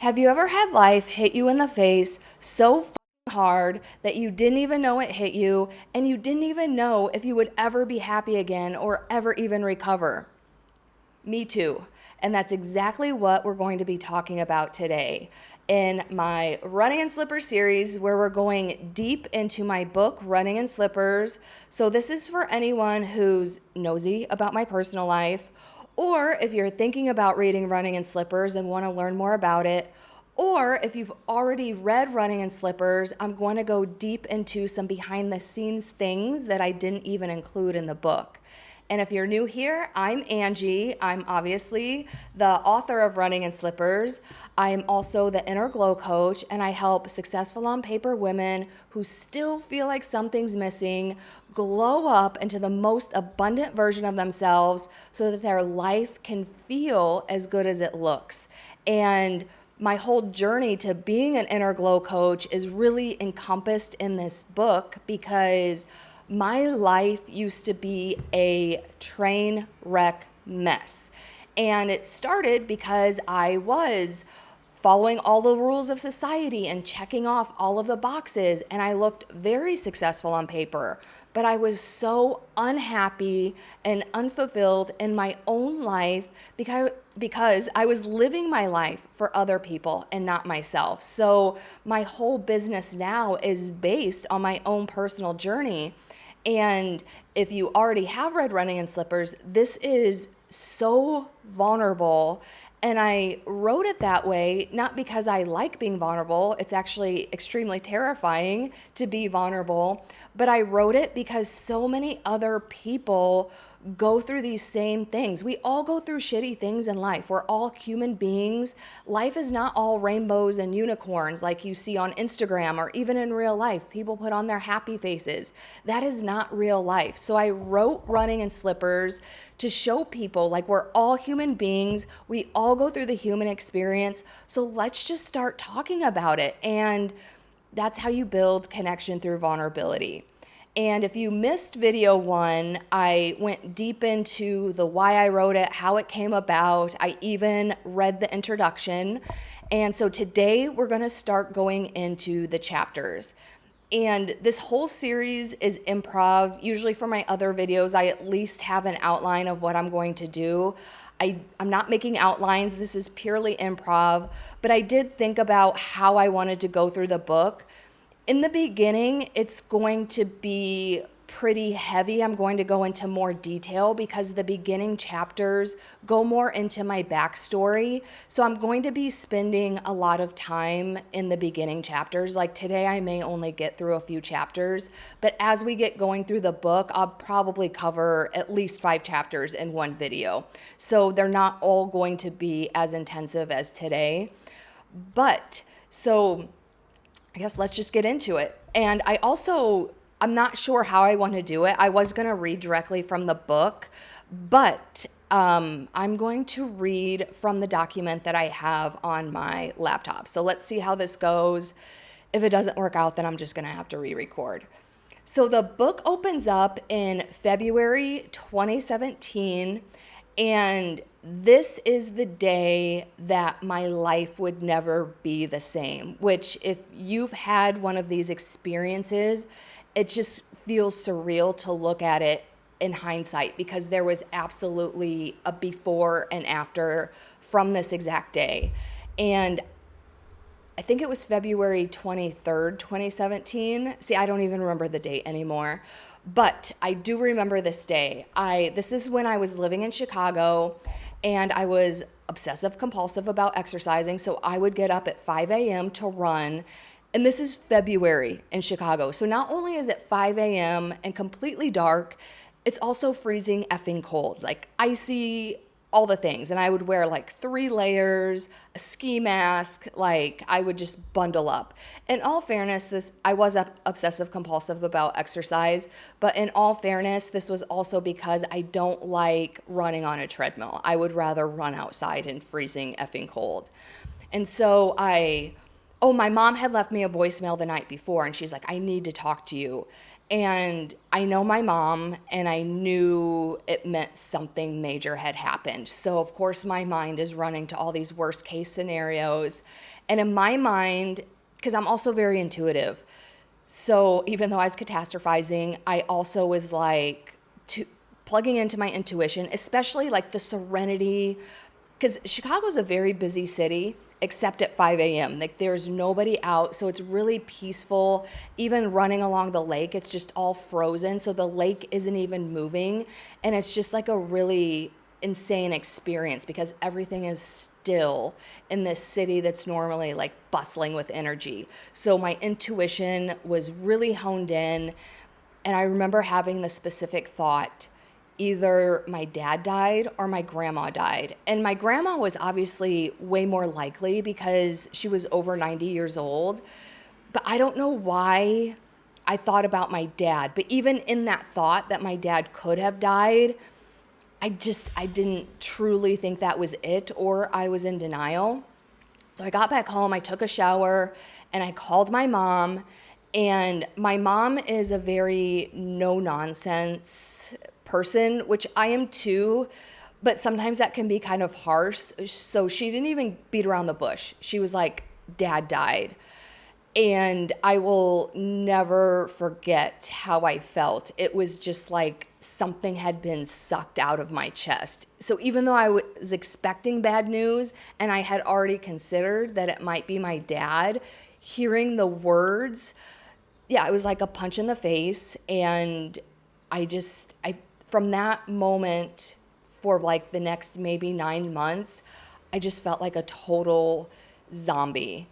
Have you ever had life hit you in the face so fucking hard that you didn't even know it hit you and you didn't even know if you would ever be happy again or ever even recover? Me too. And that's exactly what we're going to be talking about today in my Running in Slippers series, where we're going deep into my book, Running in Slippers. So, this is for anyone who's nosy about my personal life, or if you're thinking about reading Running in Slippers and want to learn more about it, or if you've already read Running in Slippers, I'm going to go deep into some behind the scenes things that I didn't even include in the book. And if you're new here, I'm Angie. I'm obviously the author of Running in Slippers. I'm also the inner glow coach, and I help successful on paper women who still feel like something's missing glow up into the most abundant version of themselves so that their life can feel as good as it looks. And my whole journey to being an inner glow coach is really encompassed in this book because my life used to be a train wreck mess. And it started because I was following all the rules of society and checking off all of the boxes. And I looked very successful on paper, but I was so unhappy and unfulfilled in my own life because I was living my life for other people and not myself. So my whole business now is based on my own personal journey. And if you already have read Running in Slippers, this is so vulnerable. And I wrote it that way, not because I like being vulnerable. It's actually extremely terrifying to be vulnerable. But I wrote it because so many other people go through these same things. We all go through shitty things in life. We're all human beings. Life is not all rainbows and unicorns like you see on Instagram or even in real life. People put on their happy faces. That is not real life. So I wrote Running in Slippers to show people like we're all human beings. We all go through the human experience. So let's just start talking about it. And that's how you build connection through vulnerability. And if you missed video 1, I went deep into the why I wrote it, how it came about. I even read the introduction. And so today we're going to start going into the chapters. And this whole series is improv. Usually for my other videos, I at least have an outline of what I'm going to do. I'm not making outlines. This is purely improv. But I did think about how I wanted to go through the book. In the beginning, it's going to be pretty heavy. I'm going to go into more detail because the beginning chapters go more into my backstory. So I'm going to be spending a lot of time in the beginning chapters. Like today, I may only get through a few chapters, but as we get going through the book, I'll probably cover at least 5 chapters in one video. So they're not all going to be as intensive as today. But so I guess let's just get into it. And I'm not sure how I want to do it. I was going to read directly from the book, but I'm going to read from the document that I have on my laptop. So let's see how this goes. If it doesn't work out, then I'm just going to have to re-record. So the book opens up in February 2017, and this is the day that my life would never be the same, which if you've had one of these experiences, it just feels surreal to look at it in hindsight because there was absolutely a before and after from this exact day. And I think it was February 23rd, 2017. See, I don't even remember the date anymore. But I do remember this day. This is when I was living in Chicago and I was obsessive compulsive about exercising. So I would get up at 5 a.m. to run. And this is February in Chicago. So not only is it 5 a.m. and completely dark, it's also freezing effing cold, like icy, all the things. And I would wear like 3 layers, a ski mask, like I would just bundle up. In all fairness, I was obsessive compulsive about exercise, but in all fairness, this was also because I don't like running on a treadmill. I would rather run outside in freezing effing cold. And so I Oh, my mom had left me a voicemail the night before, and she's like, I need to talk to you. And I know my mom, and I knew it meant something major had happened. So, of course, my mind is running to all these worst case scenarios. And in my mind, because I'm also very intuitive, so even though I was catastrophizing, I also was like plugging into my intuition, especially like the serenity, because Chicago's a very busy city, except at 5 a.m. Like there's nobody out, so it's really peaceful. Even running along the lake, it's just all frozen, so the lake isn't even moving, and it's just like a really insane experience because everything is still in this city that's normally like bustling with energy. So my intuition was really honed in, and I remember having the specific thought, either my dad died or my grandma died. And my grandma was obviously way more likely because she was over 90 years old. But I don't know why I thought about my dad. But even in that thought that my dad could have died, I didn't truly think that was it, or I was in denial. So I got back home, I took a shower, and I called my mom. And my mom is a very no nonsense person, which I am too, but sometimes that can be kind of harsh. So she didn't even beat around the bush. She was like, Dad died. And I will never forget how I felt. It was just like something had been sucked out of my chest. So even though I was expecting bad news and I had already considered that it might be my dad, hearing the words, yeah, it was like a punch in the face. And I from that moment for like the next maybe 9 months, I just felt like a total zombie.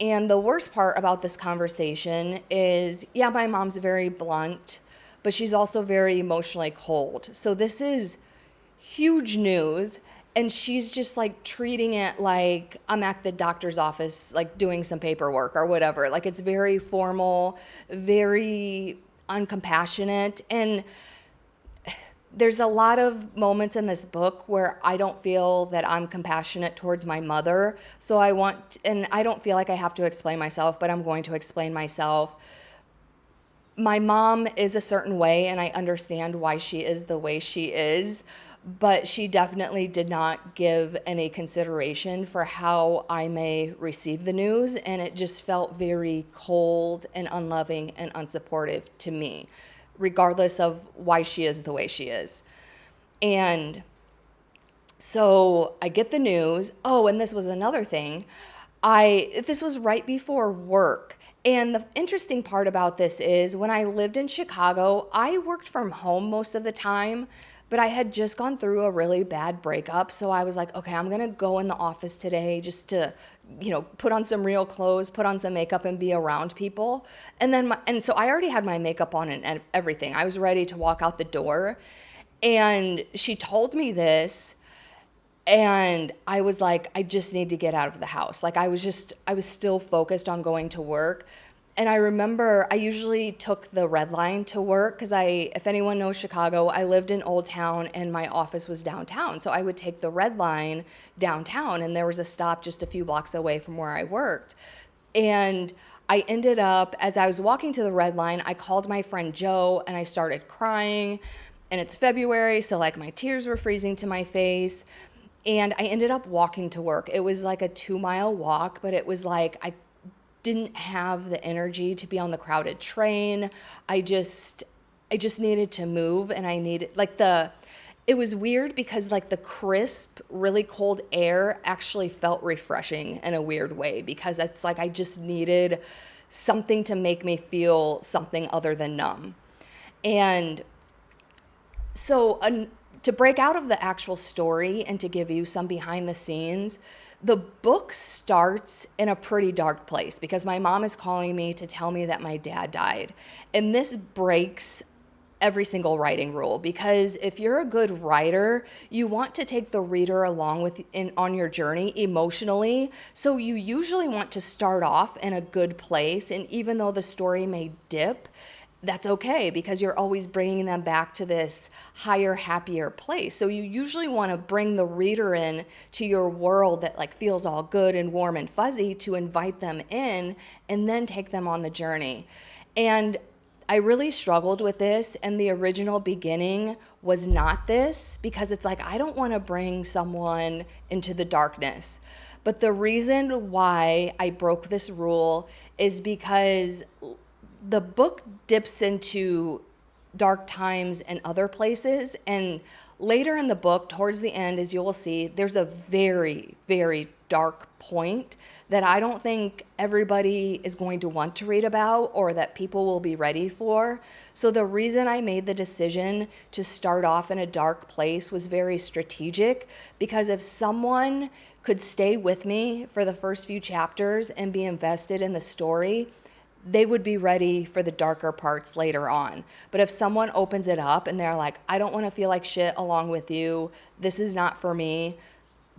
And the worst part about this conversation is, yeah, my mom's very blunt, but she's also very emotionally cold. So this is huge news. And she's just like treating it like I'm at the doctor's office, like doing some paperwork or whatever. Like it's very formal, very uncompassionate. And there's a lot of moments in this book where I don't feel that I'm compassionate towards my mother. So and I don't feel like I have to explain myself, but I'm going to explain myself. My mom is a certain way, and I understand why she is the way she is, but she definitely did not give any consideration for how I may receive the news, and it just felt very cold and unloving and unsupportive to me, regardless of why she is the way she is. And so I get the news. Oh, and this was another thing. This was right before work. And the interesting part about this is when I lived in Chicago, I worked from home most of the time, but I had just gone through a really bad breakup. So I was like, okay, I'm going to go in the office today just to, put on some real clothes, put on some makeup and be around people. And so I already had my makeup on and everything. I was ready to walk out the door. And she told me this, and I was like, I just need to get out of the house. Like I was still focused on going to work. And I remember I usually took the red line to work because if anyone knows Chicago, I lived in Old Town and my office was downtown. So I would take the red line downtown, and there was a stop just a few blocks away from where I worked. And I ended up, as I was walking to the red line, I called my friend Joe and I started crying. And it's February, so like my tears were freezing to my face. And I ended up walking to work. It was like a 2-mile walk, but it was like I didn't have the energy to be on the crowded train. I just needed to move, and I needed it was weird because like the crisp, really cold air actually felt refreshing in a weird way, because it's like I just needed something to make me feel something other than numb. And so to break out of the actual story and to give you some behind the scenes, the book starts in a pretty dark place because my mom is calling me to tell me that my dad died. And this breaks every single writing rule, because if you're a good writer, you want to take the reader along on your journey emotionally. So you usually want to start off in a good place. And even though the story may dip, that's okay, because you're always bringing them back to this higher, happier place. So you usually want to bring the reader in to your world that like feels all good and warm and fuzzy, to invite them in and then take them on the journey. And I really struggled with this, and the original beginning was not this, because it's like, I don't want to bring someone into the darkness. But the reason why I broke this rule is because the book dips into dark times and other places. And later in the book, towards the end, as you will see, there's a very, very dark point that I don't think everybody is going to want to read about, or that people will be ready for. So the reason I made the decision to start off in a dark place was very strategic, because if someone could stay with me for the first few chapters and be invested in the story, they would be ready for the darker parts later on. But if someone opens it up and they're like, I don't want to feel like shit along with you, this is not for me,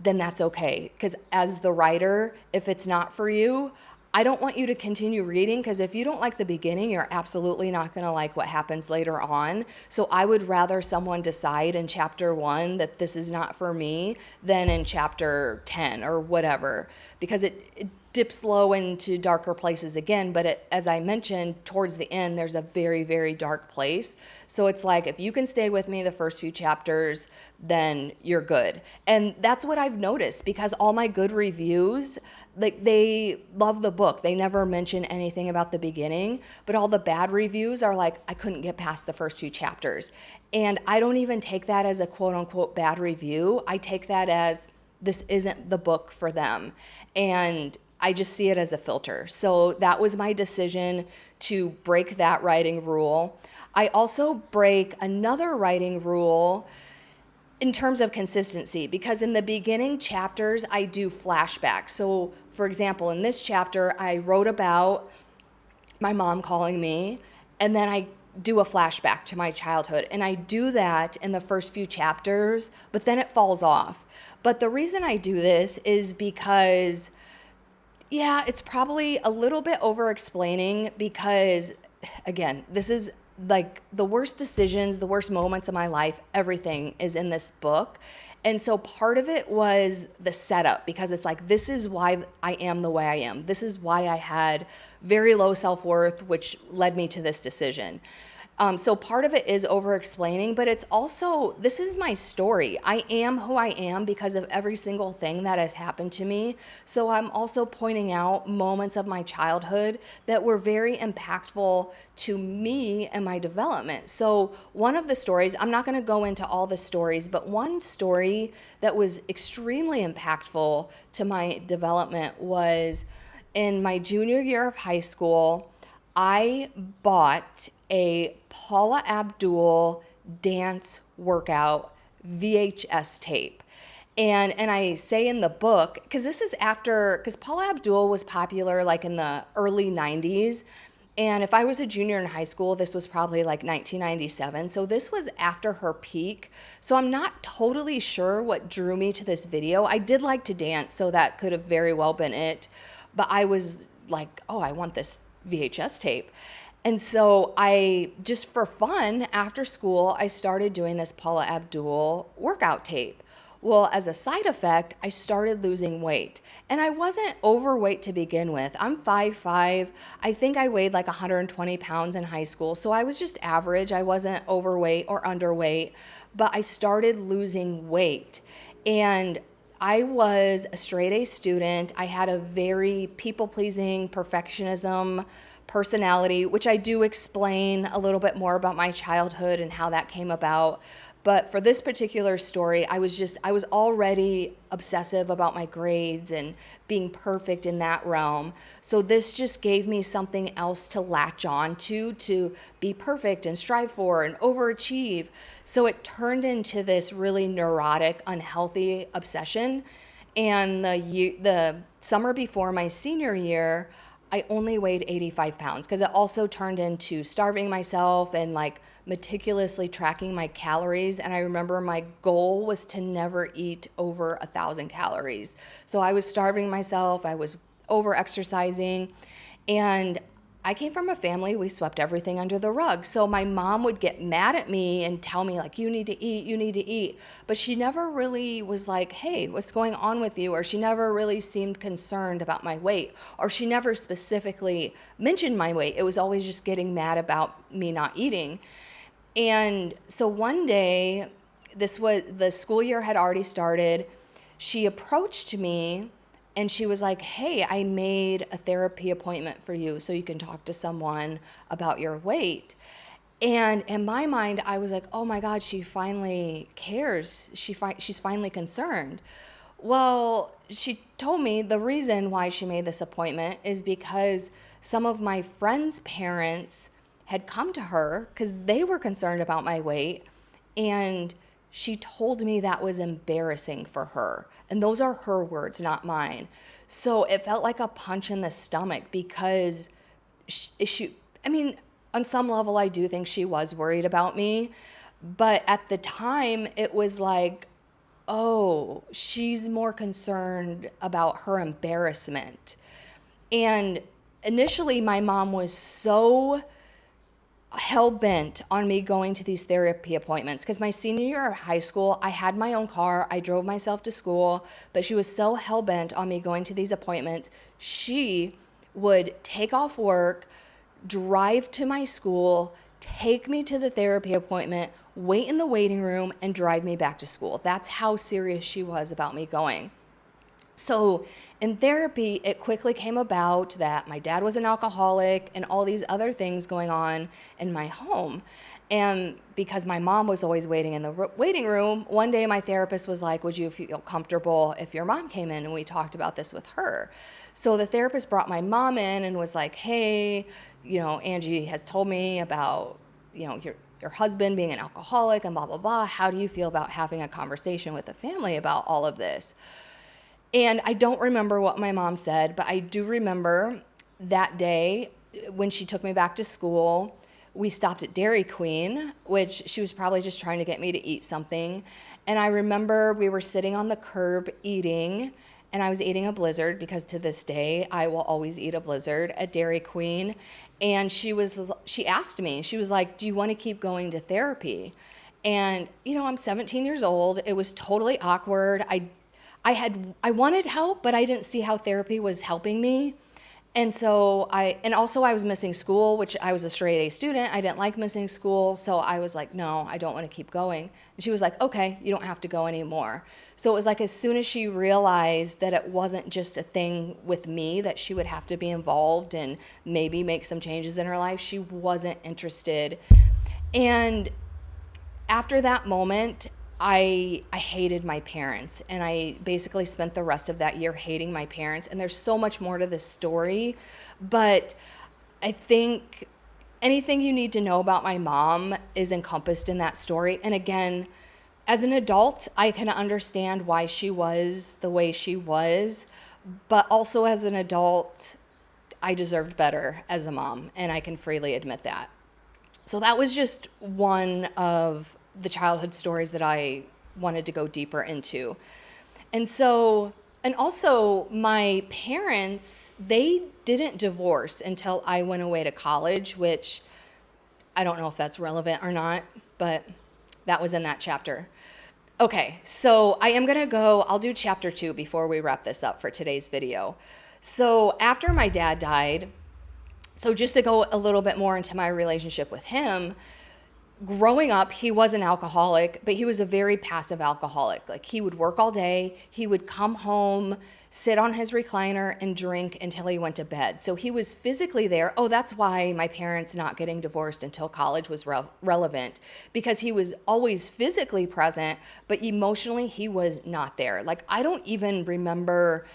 then that's okay. Because as the writer, if it's not for you, I don't want you to continue reading, because if you don't like the beginning, you're absolutely not going to like what happens later on. So I would rather someone decide in chapter 1 that this is not for me than in chapter 10 or whatever, because it dips low into darker places again. But as I mentioned, towards the end, there's a very, very dark place. So it's like, if you can stay with me the first few chapters, then you're good. And that's what I've noticed, because all my good reviews, like, they love the book. They never mention anything about the beginning, but all the bad reviews are like, I couldn't get past the first few chapters. And I don't even take that as a quote unquote bad review. I take that as, this isn't the book for them. And I just see it as a filter. So that was my decision to break that writing rule. I also break another writing rule in terms of consistency, because in the beginning chapters, I do flashbacks. So for example, in this chapter, I wrote about my mom calling me, and then I do a flashback to my childhood. And I do that in the first few chapters, but then it falls off. But the reason I do this is because, yeah, it's probably a little bit over explaining, because again, this is like the worst decisions, the worst moments of my life, everything is in this book. And so part of it was the setup, because it's like, this is why I am the way I am. This is why I had very low self-worth, which led me to this decision. So part of it is over explaining, but it's also, this is my story. I am who I am because of every single thing that has happened to me. So I'm also pointing out moments of my childhood that were very impactful to me and my development. So one of the stories, I'm not going to go into all the stories, but one story that was extremely impactful to my development was in my junior year of high school. I bought a Paula Abdul dance workout VHS tape. And I say in the book, because this is after, because Paula Abdul was popular like in the early 90s. And if I was a junior in high school, this was probably like 1997. So this was after her peak. So I'm not totally sure what drew me to this video. I did like to dance, so that could have very well been it. But I was like, oh, I want this VHS tape. And so I, just for fun, after school, I started doing this Paula Abdul workout tape. Well, as a side effect, I started losing weight. And I wasn't overweight to begin with. I'm 5'5". I think I weighed like 120 pounds in high school. So I was just average. I wasn't overweight or underweight. But I started losing weight. And I was a straight A student. I had a very people-pleasing perfectionism personality, which I do explain a little bit more about my childhood and how that came about. But for this particular story, I was already obsessive about my grades and being perfect in that realm. So this just gave me something else to latch on to be perfect and strive for and overachieve. So it turned into this really neurotic, unhealthy obsession. And the summer before my senior year, I only weighed 85 pounds, because it also turned into starving myself and like meticulously tracking my calories. And I remember my goal was to never eat over 1,000 calories. So I was starving myself, I was over exercising, and I came from a family, we swept everything under the rug. So my mom would get mad at me and tell me, like, you need to eat, you need to eat. But she never really was like, hey, what's going on with you? Or she never really seemed concerned about my weight. Or she never specifically mentioned my weight. It was always just getting mad about me not eating. And so one day, this was the school year had already started. She approached me and she was like, hey, I made a therapy appointment for you so you can talk to someone about your weight. And in my mind, I was like, oh my God, she finally cares. She's finally concerned. Well, she told me the reason why she made this appointment is because some of my friends' parents had come to her because they were concerned about my weight. And she told me that was embarrassing for her. And those are her words, not mine. So it felt like a punch in the stomach because I mean, on some level, I do think she was worried about me. But at the time, it was like, oh, she's more concerned about her embarrassment. And initially, my mom was so hell-bent on me going to these therapy appointments because my senior year of high school, I had my own car, I drove myself to school, but she was so hell-bent on me going to these appointments. She would take off work, drive to my school, take me to the therapy appointment, wait in the waiting room, and drive me back to school. That's how serious she was about me going. So in therapy, it quickly came about that my dad was an alcoholic and all these other things going on in my home. And because my mom was always waiting in the waiting room, one day my therapist was like, would you feel comfortable if your mom came in? And we talked about this with her. So the therapist brought my mom in and was like, hey, Angie has told me about, your husband being an alcoholic and blah, blah, blah. How do you feel about having a conversation with the family about all of this? And I don't remember what my mom said, but I do remember that day when she took me back to school, we stopped at Dairy Queen, which she was probably just trying to get me to eat something. And I remember we were sitting on the curb eating, and I was eating a Blizzard because to this day, I will always eat a Blizzard at Dairy Queen. And she asked me, she was like, do you want to keep going to therapy? And, I'm 17 years old. It was totally awkward. I wanted help, but I didn't see how therapy was helping me. And so I was missing school, which I was a straight A student. I didn't like missing school. So I was like, no, I don't want to keep going. And she was like, okay, you don't have to go anymore. So it was like, as soon as she realized that it wasn't just a thing with me, that she would have to be involved and maybe make some changes in her life, she wasn't interested. And after that moment, I hated my parents, and I basically spent the rest of that year hating my parents. And there's so much more to this story, but I think anything you need to know about my mom is encompassed in that story. And again, as an adult, I can understand why she was the way she was, but also as an adult, I deserved better as a mom, and I can freely admit that. So that was just one of the childhood stories that I wanted to go deeper into. And also my parents, they didn't divorce until I went away to college, which I don't know if that's relevant or not, but that was in that chapter. Okay, so I'll do chapter 2 before we wrap this up for today's video. So after my dad died, so just to go a little bit more into my relationship with him, growing up, he was an alcoholic, but he was a very passive alcoholic. Like, he would work all day, he would come home, sit on his recliner and drink until he went to bed. So he was physically there. Oh, that's why my parents not getting divorced until college was relevant, because he was always physically present, but emotionally he was not there. Like, I don't even remember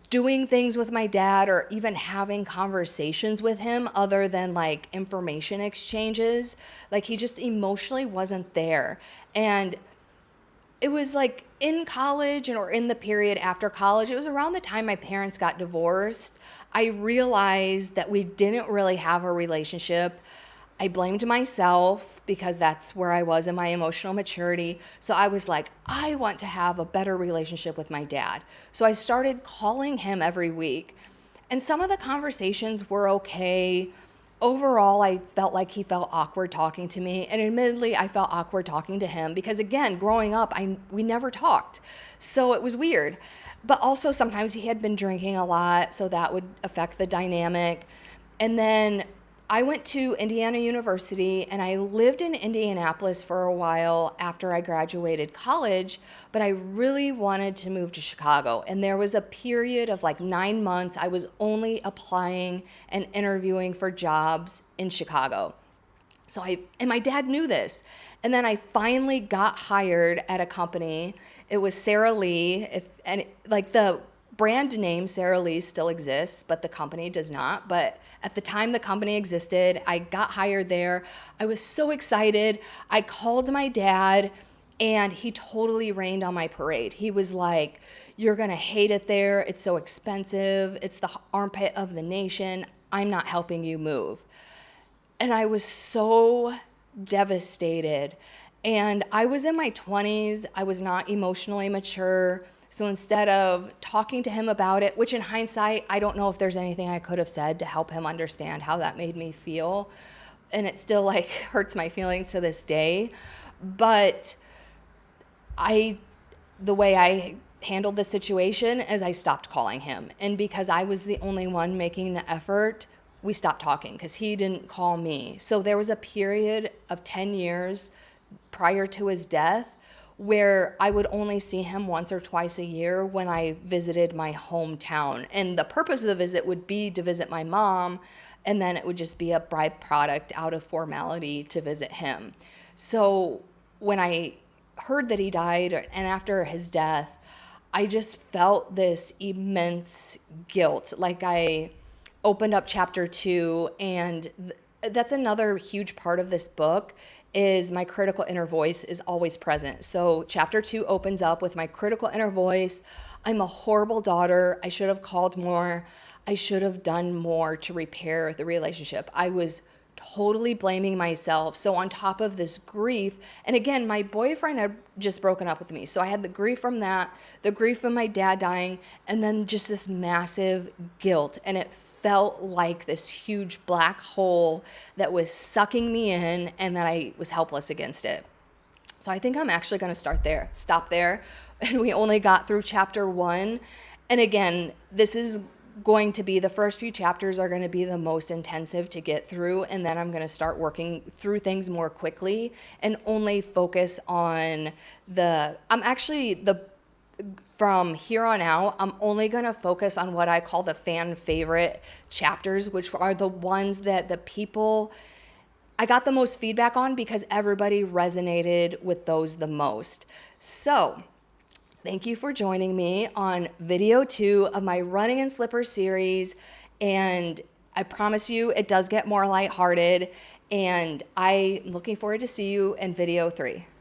doing things with my dad or even having conversations with him other than like information exchanges. Like, he just emotionally wasn't there. And it was like in college or in the period after college, it was around the time my parents got divorced, I realized that we didn't really have a relationship. I blamed myself because that's where I was in my emotional maturity. So I was like, I want to have a better relationship with my dad. So I started calling him every week. And some of the conversations were okay. Overall, I felt like he felt awkward talking to me. And admittedly, I felt awkward talking to him because, again, growing up, we never talked. So it was weird. But also, sometimes he had been drinking a lot, so that would affect the dynamic. And then I went to Indiana University and I lived in Indianapolis for a while after I graduated college, but I really wanted to move to Chicago. And there was a period of like 9 months I was only applying and interviewing for jobs in Chicago. And my dad knew this. And then I finally got hired at a company. It was Sara Lee, like the brand name Sara Lee still exists, but the company does not. But at the time the company existed, I got hired there. I was so excited. I called my dad and he totally rained on my parade. He was like, "You're going to hate it there. It's so expensive. It's the armpit of the nation. I'm not helping you move." And I was so devastated. And I was in my 20s. I was not emotionally mature. So instead of talking to him about it, which in hindsight, I don't know if there's anything I could have said to help him understand how that made me feel. And it still like hurts my feelings to this day. But the way I handled the situation is I stopped calling him. And because I was the only one making the effort, we stopped talking because he didn't call me. So there was a period of 10 years prior to his death where I would only see him once or twice a year when I visited my hometown. And the purpose of the visit would be to visit my mom, and then it would just be a byproduct out of formality to visit him. So when I heard that he died, and after his death, I just felt this immense guilt. Like I opened up chapter 2, and that's another huge part of this book is my critical inner voice is always present. So chapter 2 opens up with my critical inner voice. I'm a horrible daughter. I should have called more. I should have done more to repair the relationship. I was totally blaming myself. So on top of this grief, and again, my boyfriend had just broken up with me. So I had the grief from that, the grief from my dad dying, and then just this massive guilt. And it felt like this huge black hole that was sucking me in and that I was helpless against it. So I think I'm actually going to stop there. And we only got through chapter 1. And again, the first few chapters are going to be the most intensive to get through, and then I'm going to start working through things more quickly and only focus on from here on out, I'm only going to focus on what I call the fan favorite chapters, which are the ones that I got the most feedback on because everybody resonated with those the most. So thank you for joining me on video 2 of my Running in Slippers series. And I promise you it does get more lighthearted. And I'm looking forward to see you in video 3.